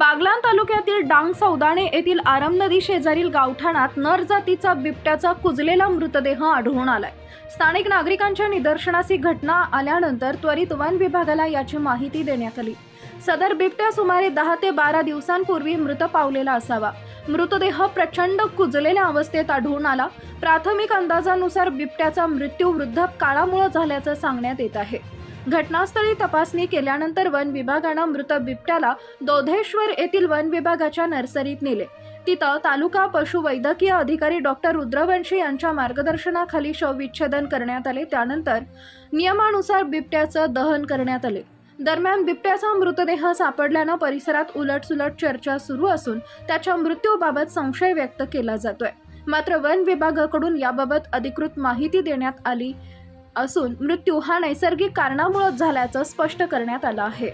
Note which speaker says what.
Speaker 1: बागलाण तालुक्यातील डांग सौदाणे येथील आरम नदी शेजारील गावठाणात नर जातीचा बिबट्याचा कुजलेला मृतदेह आढळून आलाय। स्थानिक नागरिकांच्या निदर्शनास ही घटना आल्यानंतर त्वरित वन विभागाला याची माहिती देण्यात आली। सदर बिबट्या सुमारे 10 ते 12 दिवसांपूर्वी मृत पावलेला असावा। मृतदेह प्रचंड कुजलेल्या अवस्थेत आढळून आला। प्राथमिक अंदाजानुसार बिबट्याचा मृत्यू वृद्धापकाळामुळे झाल्याचं सांगण्यात येत आहे। घटनास्थळी तपासणी केल्यानंतर वन विभागाने मृत बिबट्याला दोधेश्वर येथील वन विभागाच्या नर्सरीत नेले। तिथं तालुका पशुवैद्यकीय अधिकारी डॉक्टर रुद्रवंशी यांच्या मार्गदर्शनाखाली शवविच्छेदन करण्यात आले। त्यानंतर नियमानुसार बिबट्याचं दहन करण्यात आले। दरम्यान बिबट्याचा मृतदेह सापडल्यानं परिसरात उलटसुलट चर्चा सुरू असून त्याच्या मृत्यूबाबत संशय व्यक्त केला जातोय। मात्र वन विभागाकडून याबाबत अधिकृत माहिती देण्यात आली असून मृत्यू हा नैसर्गिक कारणामुळे झाल्याचं स्पष्ट करण्यात आलं आहे।